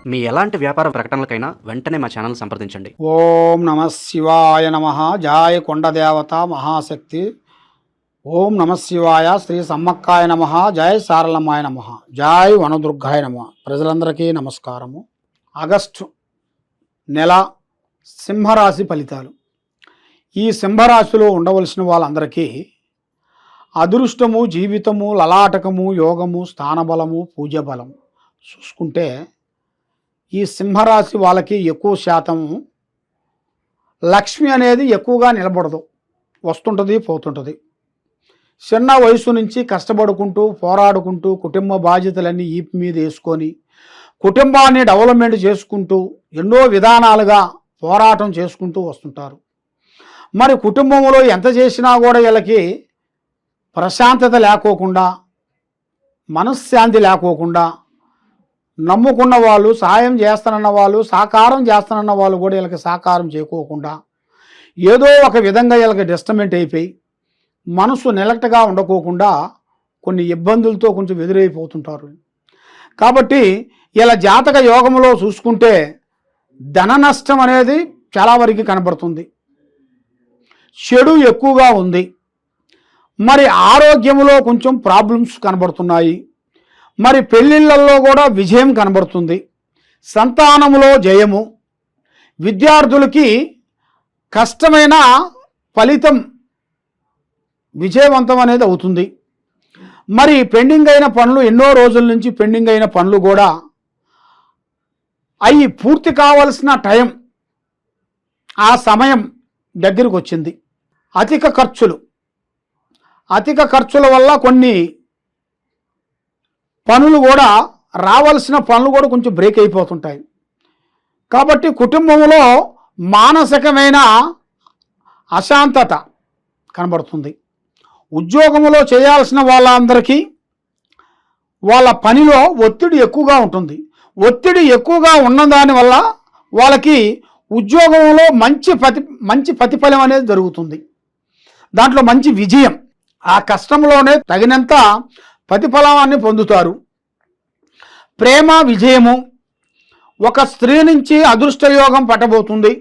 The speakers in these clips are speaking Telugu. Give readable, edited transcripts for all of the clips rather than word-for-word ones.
మీ ఎలాంటి వ్యాపార ప్రకటనలకైనా వెంటనే మా ఛానల్ సంప్రదించండి. ఓం నమ శివాయ నమః. జాయ కొండదేవత మహాశక్తి. ఓం నమ శివాయ. శ్రీ సమ్మక్కాయ నమః. జయ సారలమ్మాయ నమః. జయ వనదుర్గాయ నమః. ప్రజలందరికీ నమస్కారము. ఆగస్టు నెల సింహరాశి ఫలితాలు. ఈ సింహరాశిలో ఉండవలసిన వాళ్ళందరికీ అదృష్టము, జీవితము, లలాటకము, యోగము, స్థానబలము, పూజ్యబలము చూసుకుంటే ఈ సింహరాశి వాళ్ళకి ఎక్కువ శాతం లక్ష్మి అనేది ఎక్కువగా నిలబడదు, వస్తుంటుంది పోతుంటుంది. చిన్న వయసు నుంచి కష్టపడుకుంటూ పోరాడుకుంటూ కుటుంబ బాధ్యతలన్నీ ఈపు మీద వేసుకొని కుటుంబాన్ని డెవలప్మెంట్ చేసుకుంటూ ఎన్నో విధానాలుగా పోరాటం చేసుకుంటూ వస్తుంటారు. మరి కుటుంబంలో ఎంత చేసినా కూడా వీళ్ళకి ప్రశాంతత లేకోకుండా, మనశ్శాంతి లేకోకుండా, నమ్ముకున్న వాళ్ళు, సాయం చేస్తానన్న వాళ్ళు, సహకారం చేస్తానన్న వాళ్ళు కూడా వీళ్ళకి సహకారం చేయకోకుండా ఏదో ఒక విధంగా వీళ్ళకి డిస్టర్బెంట్ అయిపోయి మనసు నిలకటగా ఉండకోకుండా కొన్ని ఇబ్బందులతో కొంచెం ఎదురైపోతుంటారు. కాబట్టి ఇలా జాతక యోగంలో చూసుకుంటే ధన నష్టం అనేది చాలా వరకు కనబడుతుంది, చెడు ఎక్కువగా ఉంది. మరి ఆరోగ్యంలో కొంచెం ప్రాబ్లమ్స్ కనబడుతున్నాయి. మరి పెళ్ళిళ్ళల్లో కూడా విజయం కనబడుతుంది, సంతానములో జయము, విద్యార్థులకి కష్టమైన ఫలితం విజయవంతం అనేది అవుతుంది. మరి పెండింగ్ అయిన పనులు, ఎన్నో రోజుల నుంచి పెండింగ్ అయిన పనులు కూడా అవి పూర్తి కావాల్సిన టైం, ఆ సమయం దగ్గరికి వచ్చింది. అధిక ఖర్చుల వల్ల కొన్ని పనులు కూడా, రావాల్సిన పనులు కూడా కొంచెం బ్రేక్ అయిపోతుంటాయి. కాబట్టి కుటుంబంలో మానసికమైన అశాంతత కనబడుతుంది. ఉద్యోగంలో చేయాల్సిన వాళ్ళందరికీ వాళ్ళ పనిలో ఒత్తిడి ఎక్కువగా ఉంటుంది. ఒత్తిడి ఎక్కువగా ఉన్నదాని వల్ల వాళ్ళకి ఉద్యోగంలో మంచి ప్రతిఫలం అనేది జరుగుతుంది. దాంట్లో మంచి విజయం, ఆ కష్టంలోనే తగినంత ప్రతిఫలాన్ని పొందుతారు. ప్రేమ విజయము, ఒక స్త్రీ నుంచి అదృష్ట యోగం పట్టబోతుంది.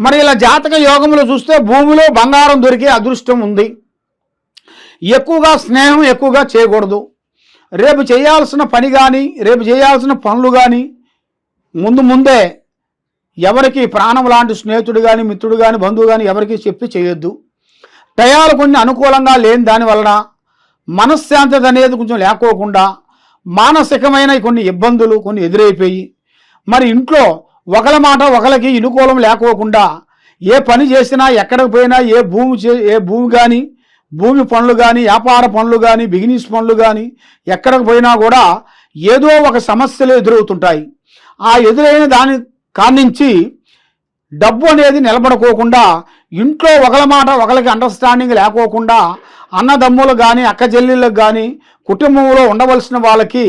మరి ఇలా జాతక యోగంలో చూస్తే భూమిలో బంగారం దొరికే అదృష్టం ఉంది. ఎక్కువగా స్నేహం ఎక్కువగా చేయకూడదు. రేపు చేయాల్సిన పని కానీ, రేపు చేయాల్సిన పనులు కానీ ముందే ఎవరికి ప్రాణం లాంటి స్నేహితుడు కానీ, మిత్రుడు కానీ, బంధువు కానీ ఎవరికి చెప్పి చేయొద్దు. టయాలు కొన్ని అనుకూలంగా లేని దాని వలన మనశ్శాంతత అనేది కొంచెం లేకోకుండా మానసికమైన కొన్ని ఇబ్బందులు కొన్ని ఎదురైపోయి, మరి ఇంట్లో ఒకల మాట ఒకరికి అనుకూలం లేకోకుండా ఏ పని చేసినా, ఎక్కడికి పోయినా, ఏ భూమి కానీ, భూమి పనులు కానీ, వ్యాపార పనులు కానీ, బిజినెస్ పనులు కానీ ఎక్కడికి పోయినా కూడా ఏదో ఒక సమస్యలు ఎదురవుతుంటాయి. ఆ ఎదురైన దాని కానించి డబ్బు అనేది నిలబడుకోకుండా, ఇంట్లో ఒకల మాట ఒకరికి అండర్స్టాండింగ్ లేకోకుండా అన్నదమ్ములు కానీ, అక్క చెల్లెళ్ళకు కానీ, కుటుంబంలో ఉండవలసిన వాళ్ళకి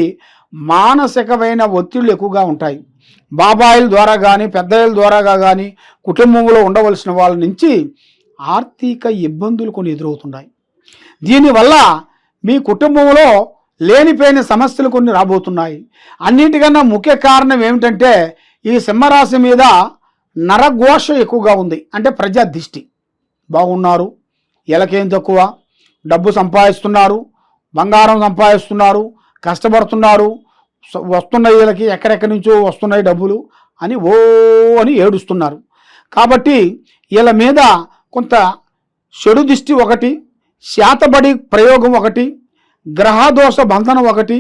మానసికమైన ఒత్తిళ్ళు ఎక్కువగా ఉంటాయి. బాబాయిల ద్వారా కానీ, పెద్దల ద్వారా కానీ కుటుంబంలో ఉండవలసిన వాళ్ళ నుంచి ఆర్థిక ఇబ్బందులు కొన్ని ఎదురవుతున్నాయి. దీనివల్ల మీ కుటుంబంలో లేనిపోయిన సమస్యలు కొన్ని రాబోతున్నాయి. అన్నిటికన్నా ముఖ్య కారణం ఏమిటంటే ఈ సింహరాశి మీద నరఘోష ఎక్కువగా ఉంది. అంటే ప్రజా దిష్టి. బాగున్నారు, ఎలకేం తక్కువ, డబ్బు సంపాదిస్తున్నారు, బంగారం సంపాదిస్తున్నారు, కష్టపడుతున్నారు, వస్తున్నాయి వీళ్ళకి, ఎక్కడెక్కడి నుంచో వస్తున్నాయి డబ్బులు అని అని ఏడుస్తున్నారు. కాబట్టి వీళ్ళ మీద కొంత చెడు దిష్టి ఒకటి, శాతబడి ప్రయోగం ఒకటి, గ్రహదోష బంధనం ఒకటి,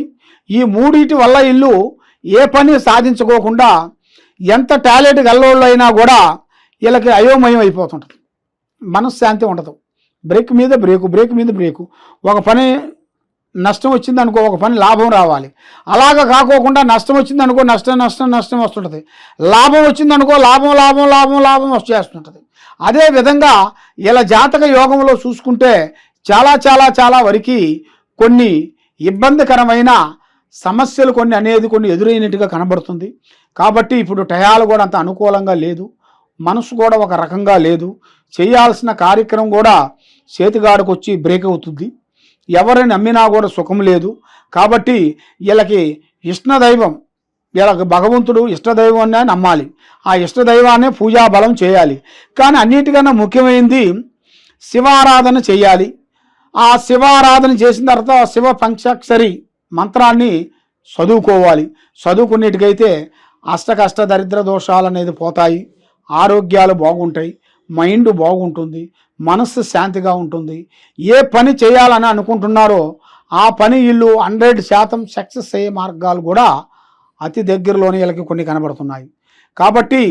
ఈ మూడింటి వల్ల ఇల్లు ఏ పని సాధించుకోకుండా ఎంత టాలెంట్ గల్లోళ్ళు అయినా కూడా వీళ్ళకి అయోమయం అయిపోతుంటుంది, మనశ్శాంతి ఉండదు. బ్రేక్ మీద బ్రేకు. ఒక పని నష్టం వచ్చింది అనుకో, ఒక పని లాభం రావాలి. అలాగ కాకోకుండా నష్టం వచ్చింది అనుకో, నష్టం వస్తుంటుంది. లాభం వచ్చింది అనుకో, లాభం వచ్చేస్తుంటుంది. అదే విధంగా ఇలా జాతక యోగంలో చూసుకుంటే చాలా వరకు కొన్ని ఇబ్బందికరమైన సమస్యలు కొన్ని ఎదురైనట్టుగా కనబడుతుంది. కాబట్టి ఇప్పుడు టయాలు కూడా అంత అనుకూలంగా లేదు, మనసు కూడా ఒక రకంగా లేదు. చేయాల్సిన కార్యక్రమం కూడా చేతిగాడికి వచ్చి బ్రేక్ అవుతుంది. ఎవరిని నమ్మినా కూడా సుఖం లేదు. కాబట్టి వీళ్ళకి ఇష్టదైవం వీళ్ళకి భగవంతుడు ఇష్టదైవాన్ని నమ్మాలి, ఆ ఇష్టదైవాన్ని పూజా బలం చేయాలి. కానీ అన్నిటికన్నా ముఖ్యమైనది శివారాధన చేయాలి. ఆ శివారాధన చేసిన తర్వాత శివ పంచాక్షరి మంత్రాన్ని చదువుకోవాలి. చదువుకునేటికైతే అష్టకష్ట దరిద్ర దోషాలు అనేది పోతాయి, ఆరోగ్యాలు బాగుంటాయి, మైండ్ బాగుంటుంది, మనస్సు శాంతిగా ఉంటుంది. ఏ పని చేయాలని అనుకుంటున్నారో ఆ పని వీళ్ళు 100% సక్సెస్ అయ్యే మార్గాలు కూడా అతి దగ్గరలోనే వీళ్ళకి కొన్ని కనబడుతున్నాయి. కాబట్టి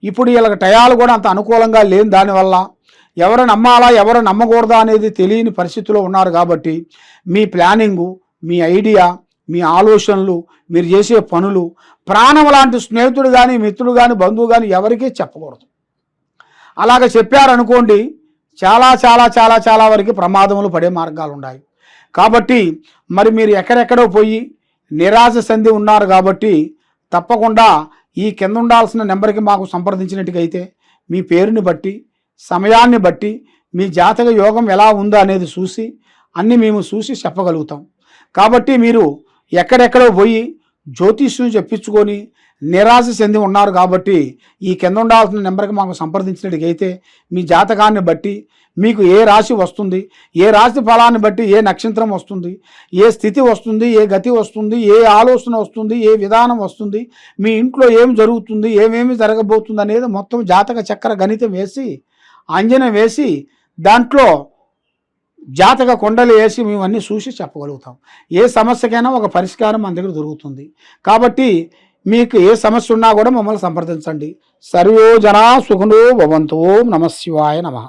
ఇప్పుడు వీళ్ళకి టయాలు కూడా అంత అనుకూలంగా లేని దానివల్ల ఎవరు నమ్మాలా ఎవరు నమ్మకూడదా అనేది తెలియని పరిస్థితిలో ఉన్నారు. కాబట్టి మీ ప్లానింగు, మీ ఐడియా, మీ ఆలోచనలు, మీరు చేసే పనులు ప్రాణం లాంటి స్నేహితుడు కానీ మిత్రుడు కానీ బంధువు కానీ ఎవరికీ చెప్పకూడదు. అలాగ చెప్పారనుకోండి చాలా చాలా చాలా చాలా వరకు ప్రమాదములు పడే మార్గాలు ఉన్నాయి. కాబట్టి మరి మీరు ఎక్కడెక్కడో పోయి నిరాశ చెంది ఉన్నారు. కాబట్టి తప్పకుండా ఈ కింద ఉండాల్సిన నెంబర్కి మాకు సంప్రదించినట్టుగైతే మీ పేరుని బట్టి సమయాన్ని బట్టి మీ జాతక యోగం ఎలా ఉందో అనేది చూసి అన్నీ మేము చూసి చెప్పగలుగుతాం. కాబట్టి మీరు ఎక్కడెక్కడో పోయి జ్యోతిష్యం చెప్పించుకొని నిరాశ చెంది ఉన్నారు. కాబట్టి ఈ కింద ఉండాల్సిన నెంబర్కి మాకు సంప్రదించినట్టుగైతే మీ జాతకాన్ని బట్టి మీకు ఏ రాశి వస్తుంది, ఏ రాశి ఫలాన్ని బట్టి ఏ నక్షత్రం వస్తుంది, ఏ స్థితి వస్తుంది, ఏ గతి వస్తుంది, ఏ ఆలోచన వస్తుంది, ఏ విధానం వస్తుంది, మీ ఇంట్లో ఏం జరుగుతుంది, ఏమేమి జరగబోతుంది అనేది మొత్తం జాతక చక్ర గణితం వేసి అంజనం వేసి దాంట్లో జాతక కొండలు వేసి మేము అన్నీ చూసి చెప్పగలుగుతాం. ఏ సమస్యకైనా ఒక పరిష్కారం మన దగ్గర దొరుకుతుంది. కాబట్టి మీకు ఏ సమస్య ఉన్నా కూడా మమ్మల్ని సంప్రదించండి. సర్వో జనా సుఖనో భవంతు. ఓం నమః శివాయ నమః.